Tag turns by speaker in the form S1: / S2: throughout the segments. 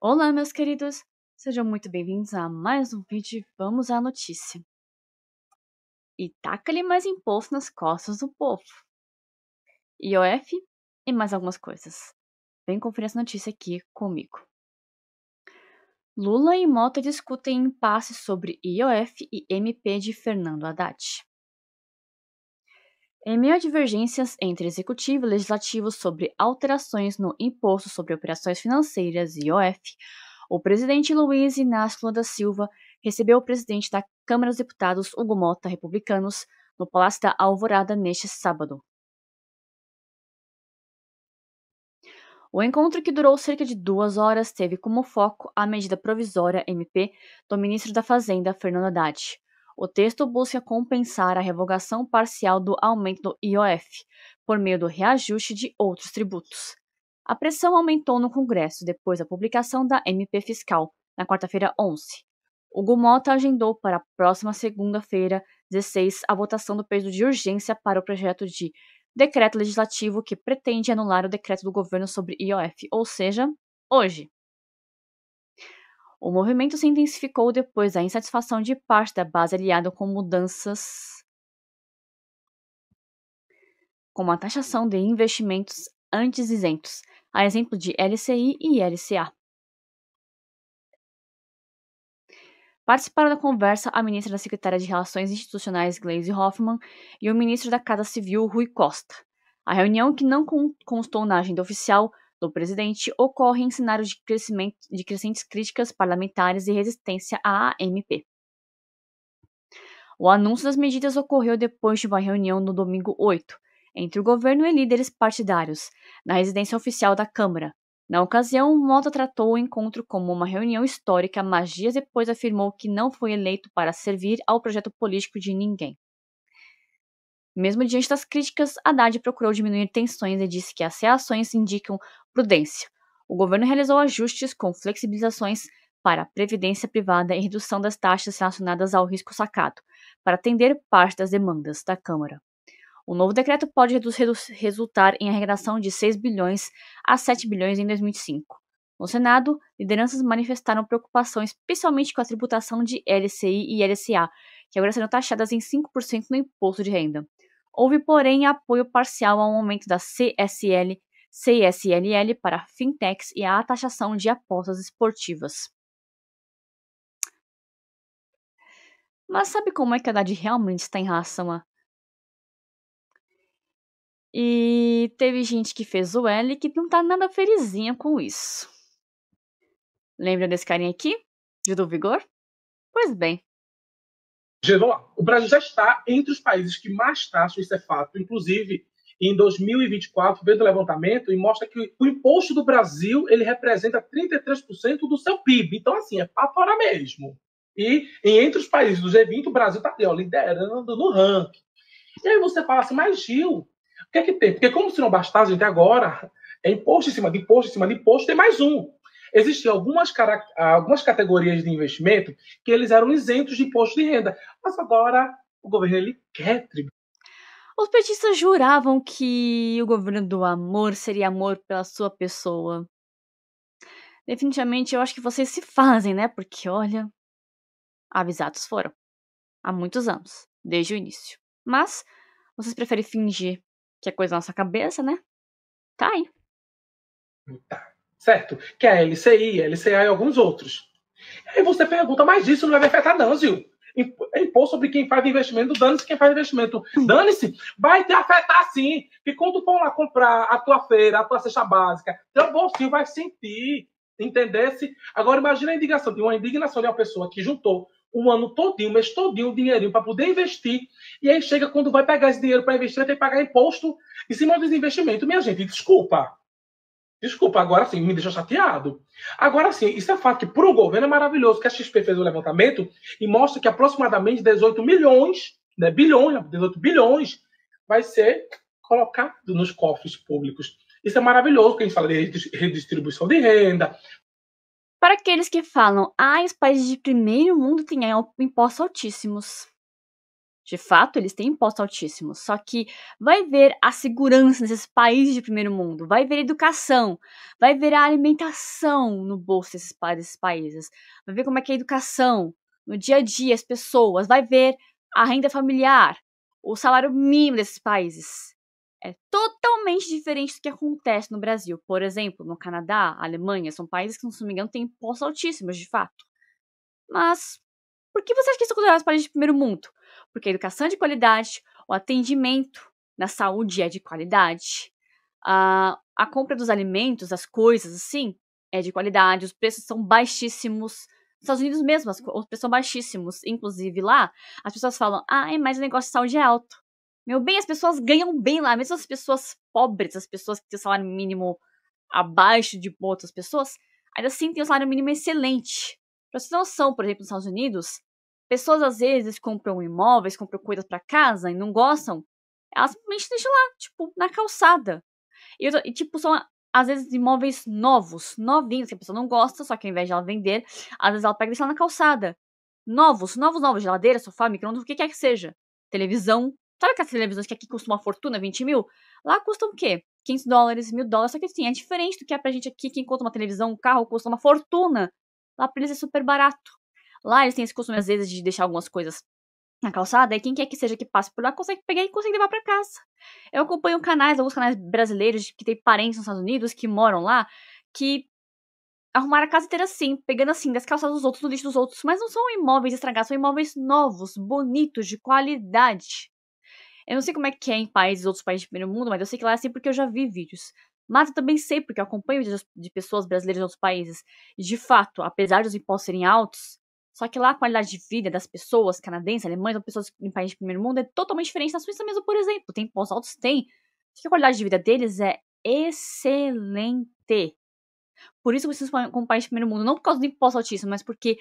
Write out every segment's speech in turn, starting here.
S1: Olá, meus queridos! Sejam muito bem-vindos a mais um vídeo. Vamos à notícia. E taca-lhe mais imposto nas costas do povo. IOF e mais algumas coisas. Vem conferir essa notícia aqui comigo. Lula e Mota discutem impasse sobre IOF e MP de Fernando Haddad. Em meio a divergências entre executivo e legislativo sobre alterações no Imposto sobre Operações Financeiras, IOF, o presidente Luiz Inácio Lula da Silva recebeu o presidente da Câmara dos Deputados, Hugo Mota, republicanos, no Palácio da Alvorada neste sábado. O encontro, que durou cerca de 2 horas, teve como foco a medida provisória MP do ministro da Fazenda, Fernando Haddad. O texto busca compensar a revogação parcial do aumento do IOF, por meio do reajuste de outros tributos. A pressão aumentou no Congresso depois da publicação da MP Fiscal, na quarta-feira 11. Hugo Mota agendou para a próxima segunda-feira, 16, a votação do pedido de urgência para o projeto de decreto legislativo que pretende anular o decreto do governo sobre IOF, ou seja, hoje. O movimento se intensificou depois da insatisfação de parte da base aliada com mudanças como a taxação de investimentos antes isentos, a exemplo de LCI e LCA. Participaram da conversa a ministra da Secretaria de Relações Institucionais, Gleisi Hoffmann, e o ministro da Casa Civil, Rui Costa. A reunião, que não constou na agenda oficial do presidente, ocorre em cenário de crescentes críticas parlamentares e resistência à AMP. O anúncio das medidas ocorreu depois de uma reunião no domingo 8, entre o governo e líderes partidários, na residência oficial da Câmara. Na ocasião, Mota tratou o encontro como uma reunião histórica, mas dias depois afirmou que não foi eleito para servir ao projeto político de ninguém. Mesmo diante das críticas, Haddad procurou diminuir tensões e disse que as reações indicam prudência. O governo realizou ajustes com flexibilizações para a previdência privada e redução das taxas relacionadas ao risco sacado, para atender parte das demandas da Câmara. O novo decreto pode resultar em arrecadação de 6 bilhões a 7 bilhões em 2025. No Senado, lideranças manifestaram preocupação especialmente com a tributação de LCI e LCA, que agora serão taxadas em 5% no imposto de renda. Houve, porém, apoio parcial ao aumento da CSLL para fintechs e à taxação de apostas esportivas. Mas sabe como é que a Haddad realmente está em relação a... E teve gente que fez o L que não tá nada felizinha com isso. Lembra desse carinha aqui? De do Vigor? Pois bem.
S2: Vamos lá. O Brasil já está entre os países que mais taxam, isso é fato. Inclusive, em 2024, veio do levantamento e mostra que o imposto do Brasil ele representa 33% do seu PIB. Então, assim, é para fora mesmo. E entre os países do G20, o Brasil está liderando no ranking. E aí você fala assim, mas Gil, o que é que tem? Porque como se não bastasse, até agora, é imposto em cima de imposto, em cima de imposto, tem mais um. Existiam algumas categorias de investimento que eles eram isentos de imposto de renda, mas agora o governo ele quer tributar.
S1: Os petistas juravam que o governo do amor seria amor pela sua pessoa. Definitivamente, eu acho que vocês se fazem, né? Porque, olha, avisados foram. Há muitos anos, desde o início. Mas, vocês preferem fingir que é coisa na nossa cabeça, né? Tá aí.
S2: Tá, certo? Que é a LCI, a LCA e alguns outros. Aí você pergunta, mas isso não vai me afetar não, Zil. É imposto sobre quem faz investimento, dane-se quem faz investimento. Dane-se, vai te afetar sim. E quando tu for lá comprar a tua feira, a tua cesta básica, teu bolsinho vai sentir. Entendesse? Agora imagina a indignação. Tem uma indignação de uma pessoa que juntou um ano todinho, um mês todinho, um dinheirinho para poder investir. E aí chega quando vai pegar esse dinheiro para investir, vai ter que pagar imposto em cima dos investimentos. Minha gente, desculpa. Desculpa, agora sim, me deixa chateado. Agora sim, isso é fato que para o governo é maravilhoso, que a XP fez o levantamento e mostra que aproximadamente 18 milhões, né, bilhões, 18 bilhões, vai ser colocado nos cofres públicos. Isso é maravilhoso, que a gente fala de redistribuição de renda.
S1: Para aqueles que falam, os países de primeiro mundo têm impostos altíssimos. De fato, eles têm impostos altíssimos, só que vai ver a segurança nesses países de primeiro mundo, vai ver a educação, vai ver a alimentação no bolso desses países, vai ver como é que é a educação, no dia a dia, as pessoas, vai ver a renda familiar, o salário mínimo desses países. É totalmente diferente do que acontece no Brasil. Por exemplo, no Canadá, Alemanha, são países que, se não me engano, têm impostos altíssimos, de fato. Mas por que você acha que são considerados países de primeiro mundo? Porque a educação é de qualidade, o atendimento na saúde é de qualidade, a compra dos alimentos, das coisas, assim, é de qualidade, os preços são baixíssimos. Nos Estados Unidos mesmo, os preços são baixíssimos. Inclusive lá, as pessoas falam, mas o negócio de saúde é alto. Meu bem, as pessoas ganham bem lá, mesmo as pessoas pobres, as pessoas que têm o salário mínimo abaixo de outras pessoas, ainda assim têm o salário mínimo excelente. Pra você ter noção, por exemplo, nos Estados Unidos, pessoas às vezes compram imóveis, compram coisas para casa e não gostam, elas simplesmente deixam lá, tipo, na calçada. E tipo, são às vezes imóveis novos, novinhos, que a pessoa não gosta, só que ao invés de ela vender, às vezes ela pega e deixa lá na calçada. Novos, geladeira, sofá, micro-ondas, o que quer que seja. Televisão. Sabe aquelas televisões que aqui custam uma fortuna, 20 mil? Lá custam o quê? $500, $1.000, só que assim, é diferente do que é pra gente aqui, que enquanto uma televisão, um carro custa uma fortuna. Lá pra eles é super barato. Lá eles têm esse costume, às vezes, de deixar algumas coisas na calçada, e quem quer que seja que passe por lá consegue pegar e consegue levar pra casa. Eu acompanho alguns canais brasileiros que têm parentes nos Estados Unidos, que moram lá, que arrumaram a casa inteira assim, pegando assim, das calçadas dos outros, do lixo dos outros, mas não são imóveis estragados, são imóveis novos, bonitos, de qualidade. Eu não sei como é que é em outros países do primeiro mundo, mas eu sei que lá é assim porque eu já vi vídeos. Mas eu também sei porque eu acompanho vídeos de pessoas brasileiras de outros países. E, de fato, apesar dos impostos serem altos, só que lá a qualidade de vida das pessoas canadenses, alemães, ou pessoas em países de primeiro mundo é totalmente diferente. Na Suíça mesmo, por exemplo, tem impostos altos? Tem. Só que a qualidade de vida deles é excelente. Por isso que vocês falam como país de primeiro mundo, não por causa do imposto altíssimo, mas porque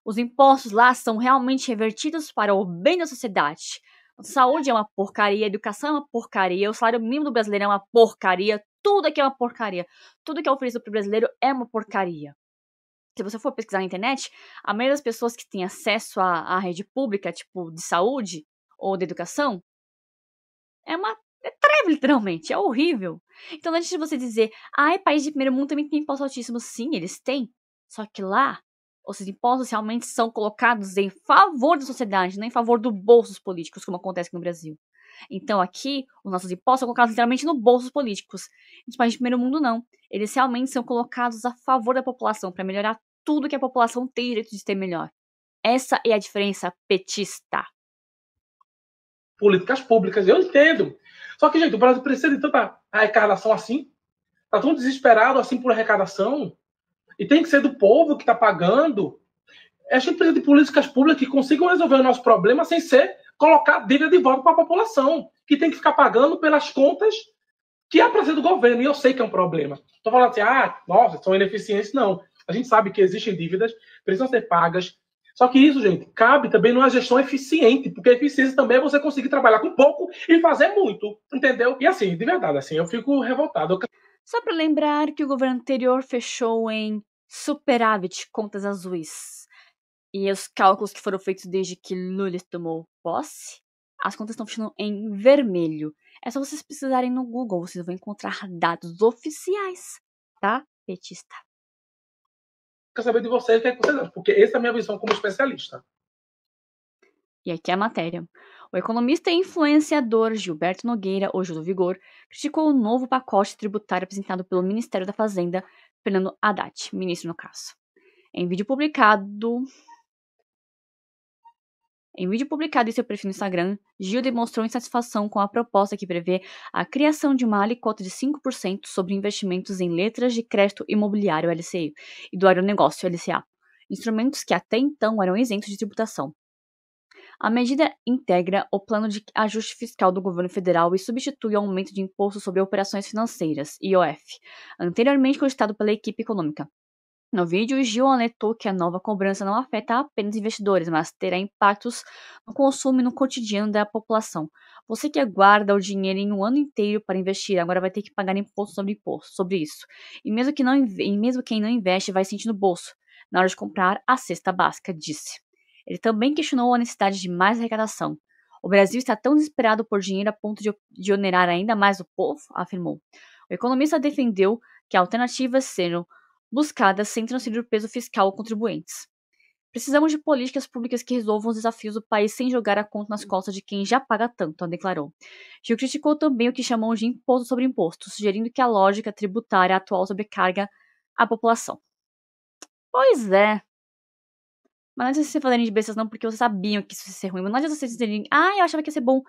S1: os impostos lá são realmente revertidos para o bem da sociedade. A saúde é uma porcaria, a educação é uma porcaria, o salário mínimo do brasileiro é uma porcaria, tudo aqui é uma porcaria. Tudo que é oferecido para o brasileiro é uma porcaria. Se você for pesquisar na internet, a maioria das pessoas que têm acesso à rede pública, tipo, de saúde ou de educação, é treve, literalmente, é horrível. Então, antes de você dizer, país de primeiro mundo também tem impostos altíssimos, sim, eles têm. Só que lá, os impostos realmente são colocados em favor da sociedade, não em favor do bolso dos políticos, como acontece aqui no Brasil. Então, aqui, os nossos impostos são colocados literalmente no bolso dos políticos. Nos países de primeiro mundo, não. Eles realmente são colocados a favor da população, para melhorar tudo que a população tem direito de ter melhor. Essa é a diferença petista.
S2: Políticas públicas, eu entendo. Só que, gente, o Brasil precisa de tanta arrecadação assim. Tá tão desesperado assim por arrecadação. E tem que ser do povo que está pagando. A gente precisa de políticas públicas que consigam resolver o nosso problema sem ser colocar dívida de volta para a população, que tem que ficar pagando pelas contas que é para ser do governo. E eu sei que é um problema. Estou falando assim, nossa, são ineficientes. Não. A gente sabe que existem dívidas, precisam ser pagas. Só que isso, gente, cabe também numa gestão eficiente, porque a eficiência também é você conseguir trabalhar com pouco e fazer muito, entendeu? E assim, de verdade, assim, eu fico revoltado.
S1: Só para lembrar que o governo anterior fechou em superávit, contas azuis. E os cálculos que foram feitos desde que Lula tomou posse, as contas estão fechando em vermelho. É só vocês pesquisarem no Google, vocês vão encontrar dados oficiais, tá, petista?
S2: Quero saber de vocês o que é que vocês acham, porque essa é a minha visão como especialista.
S1: E aqui é a matéria. O economista e influenciador Gilberto Nogueira, hoje do Vigor, criticou o novo pacote tributário apresentado pelo Ministério da Fazenda, Fernando Haddad, ministro no caso. Em vídeo publicado em seu perfil no Instagram, Gil demonstrou insatisfação com a proposta que prevê a criação de uma alíquota de 5% sobre investimentos em letras de crédito imobiliário LCI e do agronegócio LCA, instrumentos que até então eram isentos de tributação. A medida integra o plano de ajuste fiscal do governo federal e substitui o aumento de imposto sobre operações financeiras, IOF, anteriormente cogitado pela equipe econômica. No vídeo, Gil alertou que a nova cobrança não afeta apenas investidores, mas terá impactos no consumo e no cotidiano da população. Você que aguarda o dinheiro em um ano inteiro para investir, agora vai ter que pagar imposto sobre isso. E mesmo quem não investe vai sentir no bolso, na hora de comprar a cesta básica, disse. Ele também questionou a necessidade de mais arrecadação. O Brasil está tão desesperado por dinheiro a ponto de onerar ainda mais o povo, afirmou. O economista defendeu que alternativas serão buscadas sem transferir o peso fiscal aos contribuintes. Precisamos de políticas públicas que resolvam os desafios do país sem jogar a conta nas costas de quem já paga tanto, declarou. Gil criticou também o que chamou de imposto sobre imposto, sugerindo que a lógica tributária atual sobrecarga a população. Pois é. Mas não adianta vocês fazerem de bestas não, porque vocês sabiam que isso ia ser ruim. Mas não adianta vocês dizerem, eu achava que ia ser bom.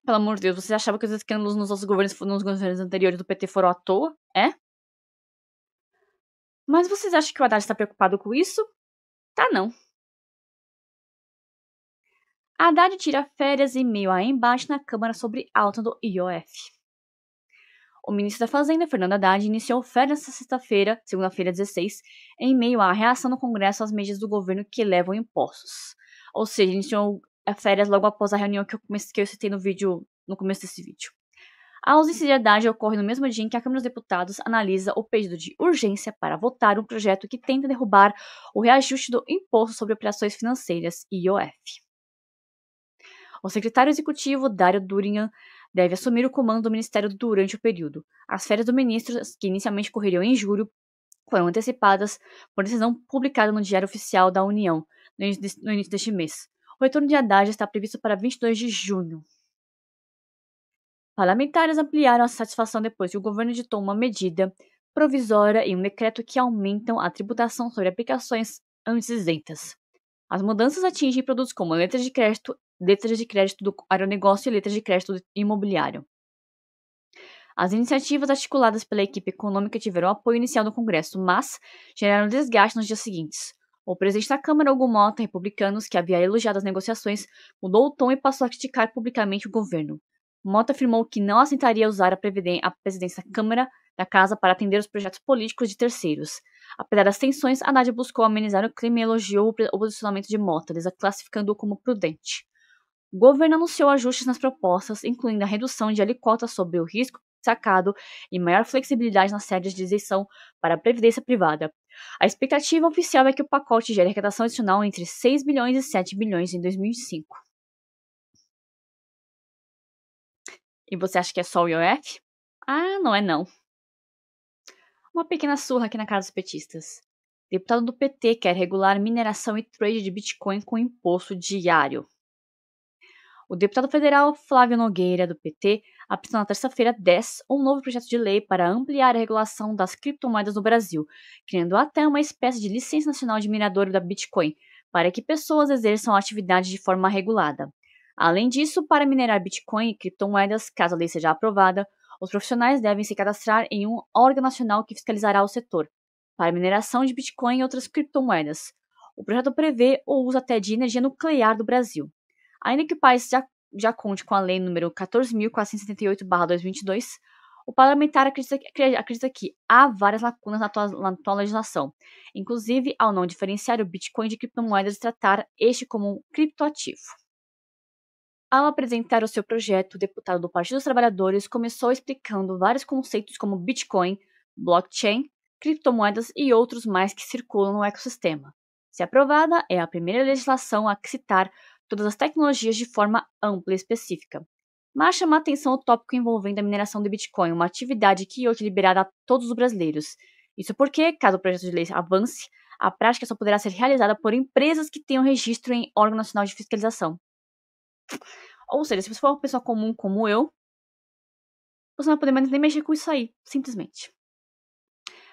S1: Pelo amor de Deus, vocês achavam que os escândalos nos governos anteriores do PT foram à toa? É? Mas vocês acham que o Haddad está preocupado com isso? Tá não. Haddad tira férias em meio a embate na Câmara sobre alta do IOF. O ministro da Fazenda, Fernando Haddad, iniciou férias nesta sexta-feira, segunda-feira 16, em meio à reação do Congresso às medidas do governo que elevam impostos. Ou seja, iniciou férias logo após a reunião que eu citei no começo desse vídeo. A ausência de Haddad ocorre no mesmo dia em que a Câmara dos Deputados analisa o pedido de urgência para votar um projeto que tenta derrubar o reajuste do Imposto sobre Operações Financeiras, IOF. O secretário executivo, Dário Durian, deve assumir o comando do ministério durante o período. As férias do ministro, que inicialmente correriam em julho, foram antecipadas por decisão publicada no Diário Oficial da União no início deste mês. O retorno de Haddad está previsto para 22 de junho. Parlamentares ampliaram a satisfação depois que o governo editou uma medida provisória e um decreto que aumentam a tributação sobre aplicações antes isentas. As mudanças atingem produtos como letras de crédito do agronegócio e letras de crédito imobiliário. As iniciativas articuladas pela equipe econômica tiveram apoio inicial no Congresso, mas geraram desgaste nos dias seguintes. O presidente da Câmara, Hugo Mota, republicanos, que havia elogiado as negociações, mudou o tom e passou a criticar publicamente o governo. Mota afirmou que não aceitaria usar a presidência da Casa para atender os projetos políticos de terceiros. Apesar das tensões, Haddad buscou amenizar o clima e elogiou o posicionamento de Mota, classificando-o como prudente. O governo anunciou ajustes nas propostas, incluindo a redução de alíquotas sobre o risco sacado e maior flexibilidade nas regras de isenção para a previdência privada. A expectativa oficial é que o pacote gere arrecadação adicional entre 6 bilhões e 7 bilhões em 2005. E você acha que é só o IOF? Não é não. Uma pequena surra aqui na casa dos petistas. Deputado do PT quer regular mineração e trade de Bitcoin com imposto diário. O deputado federal Flávio Nogueira, do PT, apresentou na terça-feira 10 um novo projeto de lei para ampliar a regulação das criptomoedas no Brasil, criando até uma espécie de licença nacional de minerador da Bitcoin, para que pessoas exerçam a atividade de forma regulada. Além disso, para minerar Bitcoin e criptomoedas, caso a lei seja aprovada, os profissionais devem se cadastrar em um órgão nacional que fiscalizará o setor, para mineração de Bitcoin e outras criptomoedas. O projeto prevê o uso até de energia nuclear do Brasil. Ainda que o país já conte com a Lei nº 14.478/2022, o parlamentar acredita que há várias lacunas na atual legislação, inclusive ao não diferenciar o Bitcoin de criptomoedas e tratar este como um criptoativo. Ao apresentar o seu projeto, o deputado do Partido dos Trabalhadores começou explicando vários conceitos como Bitcoin, blockchain, criptomoedas e outros mais que circulam no ecossistema. Se aprovada, é a primeira legislação a citar todas as tecnologias de forma ampla e específica. Mas chama a atenção o tópico envolvendo a mineração de Bitcoin, uma atividade que hoje é liberada a todos os brasileiros. Isso porque, caso o projeto de lei avance, a prática só poderá ser realizada por empresas que tenham registro em órgão nacional de fiscalização. Ou seja, se você for uma pessoa comum como eu, você não vai poder mais nem mexer com isso aí, simplesmente.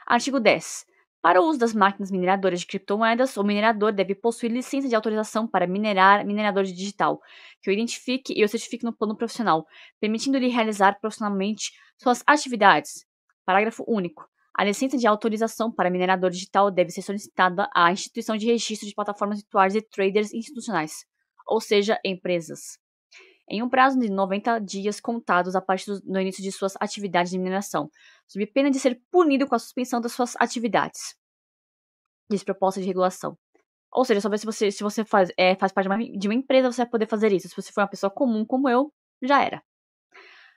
S1: Artigo 10. Para o uso das máquinas mineradoras de criptomoedas, o minerador deve possuir licença de autorização para minerador digital, que o identifique e o certifique no plano profissional, permitindo-lhe realizar profissionalmente suas atividades. Parágrafo único. A licença de autorização para minerador digital deve ser solicitada à instituição de registro de plataformas virtuais e traders institucionais, ou seja, empresas, em um prazo de 90 dias contados a partir do início de suas atividades de mineração, sob pena de ser punido com a suspensão das suas atividades. Diz proposta de regulação. Ou seja, só se você faz parte de uma empresa, você vai poder fazer isso. Se você for uma pessoa comum como eu, já era.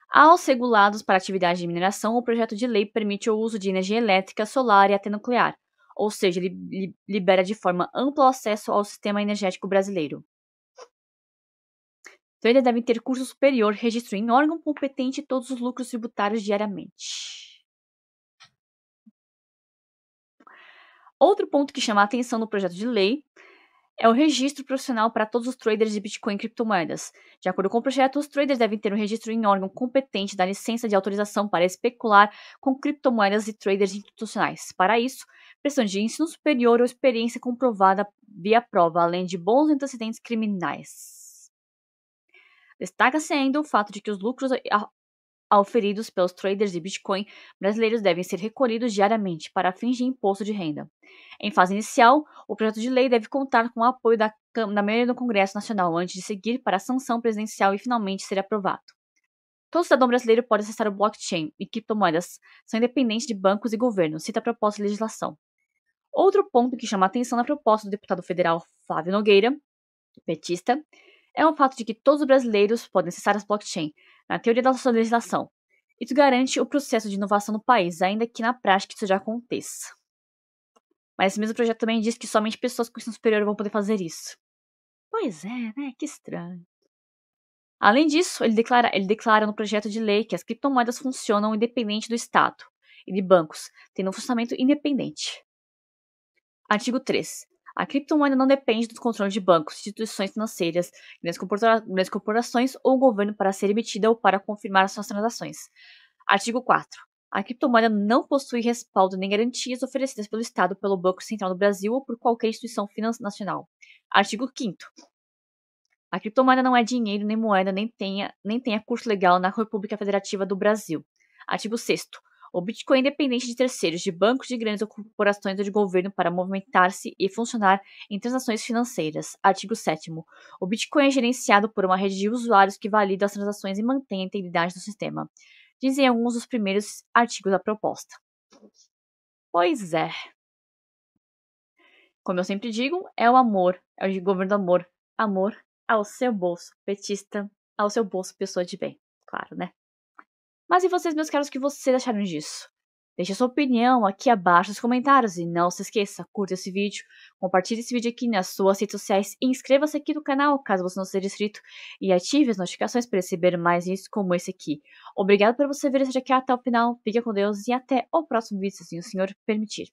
S1: Aos regulados para atividade de mineração, o projeto de lei permite o uso de energia elétrica, solar e até nuclear, ou seja, ele libera de forma ampla o acesso ao sistema energético brasileiro. traders devem ter curso superior, registro em órgão competente e todos os lucros tributários diariamente. Outro ponto que chama a atenção no projeto de lei é o registro profissional para todos os traders de Bitcoin e criptomoedas. De acordo com o projeto, os traders devem ter um registro em órgão competente da licença de autorização para especular com criptomoedas e traders institucionais. Para isso, precisam de ensino superior ou experiência comprovada via prova, além de bons antecedentes criminais. Destaca-se ainda o fato de que os lucros auferidos pelos traders de Bitcoin brasileiros devem ser recolhidos diariamente para fins de imposto de renda. Em fase inicial, o projeto de lei deve contar com o apoio da maioria do Congresso Nacional antes de seguir para a sanção presidencial e finalmente ser aprovado. Todo cidadão brasileiro pode acessar o blockchain e criptomoedas são independentes de bancos e governos, cita a proposta de legislação. Outro ponto que chama a atenção na proposta do deputado federal Flávio Nogueira, petista, é o fato de que todos os brasileiros podem acessar as blockchain, na teoria da sua legislação. Isso garante o processo de inovação no país, ainda que na prática isso já aconteça. Mas esse mesmo projeto também diz que somente pessoas com ensino superior vão poder fazer isso. Pois é, né? Que estranho. Além disso, ele declara no projeto de lei que as criptomoedas funcionam independente do Estado e de bancos, tendo um funcionamento independente. Artigo 3. A criptomoeda não depende do controle de bancos, instituições financeiras, grandes corporações ou governo para ser emitida ou para confirmar suas transações. Artigo 4. A criptomoeda não possui respaldo nem garantias oferecidas pelo Estado, pelo Banco Central do Brasil ou por qualquer instituição financeira nacional. Artigo 5º. A criptomoeda não é dinheiro nem moeda, nem tenha curso legal na República Federativa do Brasil. Artigo 6º. O Bitcoin é independente de terceiros, de bancos, de grandes corporações ou de governo para movimentar-se e funcionar em transações financeiras. Artigo 7º. O Bitcoin é gerenciado por uma rede de usuários que valida as transações e mantém a integridade do sistema. Dizem alguns dos primeiros artigos da proposta. Pois é. Como eu sempre digo, é o amor, é o governo do amor. Amor ao seu bolso, petista, ao seu bolso, pessoa de bem. Claro, né? Mas e vocês, meus caros, o que vocês acharam disso? Deixe a sua opinião aqui abaixo nos comentários e não se esqueça, curta esse vídeo, compartilhe esse vídeo aqui nas suas redes sociais e inscreva-se aqui no canal caso você não seja inscrito e ative as notificações para receber mais vídeos como esse aqui. Obrigado por você ver esse vídeo aqui até o final, fique com Deus e até o próximo vídeo, se assim o Senhor permitir.